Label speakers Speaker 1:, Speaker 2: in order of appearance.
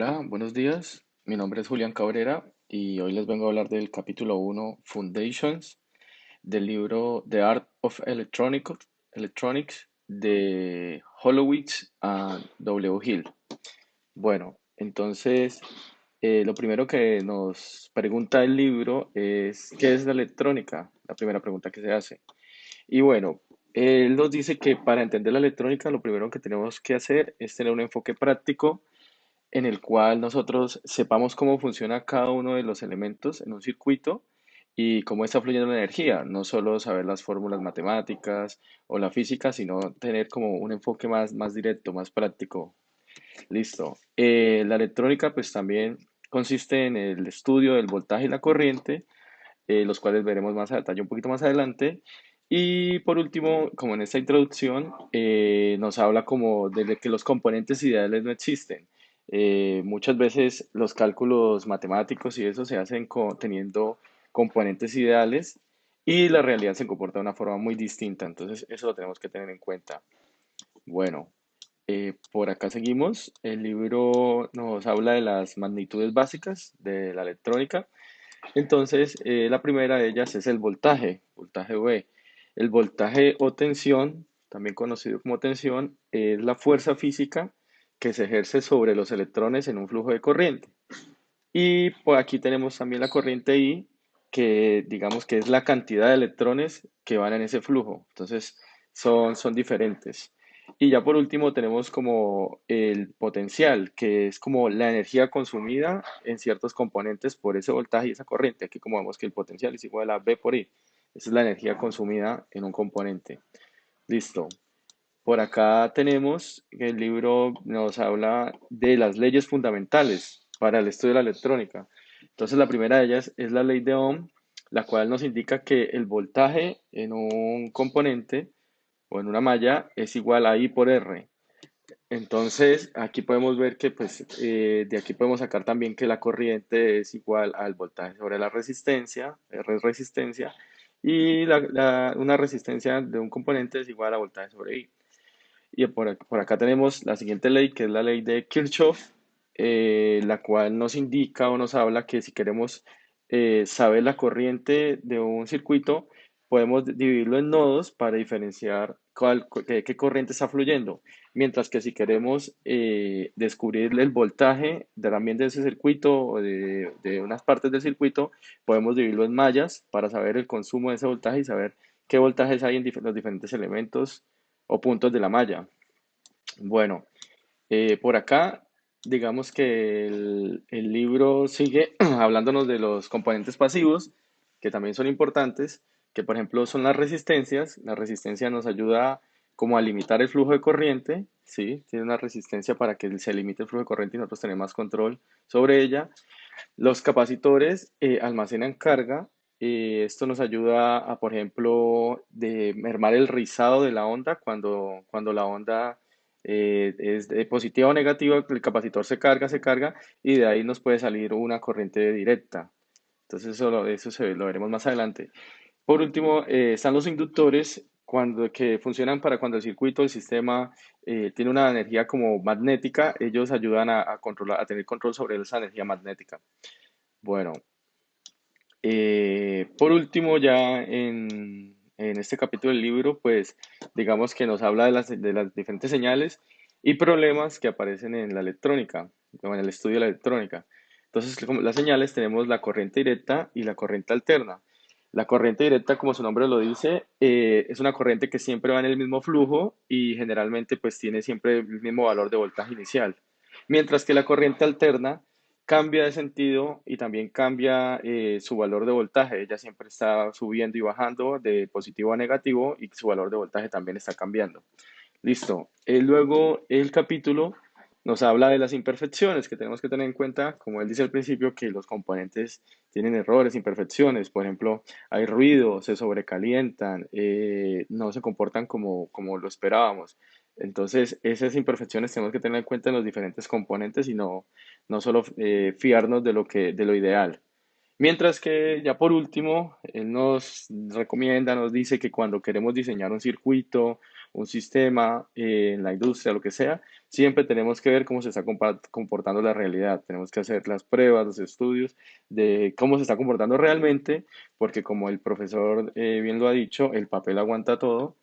Speaker 1: Hola, buenos días. Mi nombre es Julián Cabrera y hoy les vengo a hablar del capítulo 1, Foundations, del libro The Art of Electronics de Holowitz a W. Hill. Bueno, entonces, lo primero que nos pregunta el libro es, ¿qué es la electrónica? La primera pregunta que se hace. Y bueno, él nos dice que para entender la electrónica, lo primero que tenemos que hacer es tener un enfoque práctico en el cual nosotros sepamos cómo funciona cada uno de los elementos en un circuito y cómo está fluyendo la energía, no solo saber las fórmulas matemáticas o la física, sino tener como un enfoque más directo, más práctico. Listo. La electrónica pues también consiste en el estudio del voltaje y la corriente, los cuales veremos más a detalle un poquito más adelante. Y por último, como en esta introducción, nos habla como de que los componentes ideales no existen. Muchas veces los cálculos matemáticos y eso se hacen teniendo componentes ideales y la realidad se comporta de una forma muy distinta. Entonces, eso lo tenemos que tener en cuenta. Bueno, por acá seguimos. El libro nos habla de las magnitudes básicas de la electrónica. Entonces, la primera de ellas es el voltaje V. El voltaje o tensión, también conocido como tensión, es la fuerza física que se ejerce sobre los electrones en un flujo de corriente. Y por aquí tenemos también la corriente I, que digamos que es la cantidad de electrones que van en ese flujo. Entonces, son diferentes. Y ya por último tenemos como el potencial, que es como la energía consumida en ciertos componentes por ese voltaje y esa corriente. Aquí como vemos que el potencial es igual a V por I. Esa es la energía consumida en un componente. Listo. Por acá tenemos que el libro nos habla de las leyes fundamentales para el estudio de la electrónica. Entonces, la primera de ellas es la ley de Ohm, la cual nos indica que el voltaje en un componente o en una malla es igual a I por R. Entonces, aquí podemos ver que pues, de aquí podemos sacar también que la corriente es igual al voltaje sobre la resistencia, R es resistencia, y una resistencia de un componente es igual a voltaje sobre I. Y por acá tenemos la siguiente ley, que es la ley de Kirchhoff, la cual nos indica o nos habla que si queremos saber la corriente de un circuito, podemos dividirlo en nodos para diferenciar qué corriente está fluyendo. Mientras que si queremos descubrir el voltaje también de ese circuito o de unas partes del circuito, podemos dividirlo en mallas para saber el consumo de ese voltaje y saber qué voltajes hay en los diferentes elementos o puntos de la malla. Bueno, por acá, digamos que el libro sigue hablándonos de los componentes pasivos, que también son importantes, que por ejemplo son las resistencias. La resistencia nos ayuda como a limitar el flujo de corriente, ¿sí? Tiene una resistencia para que se limite el flujo de corriente y nosotros tenemos más control sobre ella. Los capacitores almacenan carga. Esto nos ayuda a, por ejemplo, de mermar el rizado de la onda cuando la onda es de positiva o negativa, el capacitor se carga y de ahí nos puede salir una corriente directa. Entonces lo veremos más adelante. Por último, están los inductores que funcionan para cuando el circuito, el sistema tiene una energía como magnética, ellos ayudan a controlar, a tener control sobre esa energía magnética. Bueno, por último, ya en este capítulo del libro, pues digamos que nos habla de las diferentes señales y problemas que aparecen en la electrónica, o en el estudio de la electrónica. Entonces, como las señales, tenemos la corriente directa y la corriente alterna. La corriente directa, como su nombre lo dice, es una corriente que siempre va en el mismo flujo y generalmente pues tiene siempre el mismo valor de voltaje inicial. Mientras que la corriente alterna cambia de sentido y también cambia su valor de voltaje. Ella siempre está subiendo y bajando de positivo a negativo y su valor de voltaje también está cambiando. Listo. Luego el capítulo nos habla de las imperfecciones que tenemos que tener en cuenta, como él dice al principio, que los componentes tienen errores, imperfecciones. Por ejemplo, hay ruido, se sobrecalientan, no se comportan como lo esperábamos. Entonces, esas imperfecciones tenemos que tener en cuenta en los diferentes componentes y no solo fiarnos de lo ideal. Mientras que ya por último, él nos recomienda, nos dice que cuando queremos diseñar un circuito, un sistema, en la industria, lo que sea, siempre tenemos que ver cómo se está comportando la realidad. Tenemos que hacer las pruebas, los estudios de cómo se está comportando realmente, porque como el profesor bien lo ha dicho, el papel aguanta todo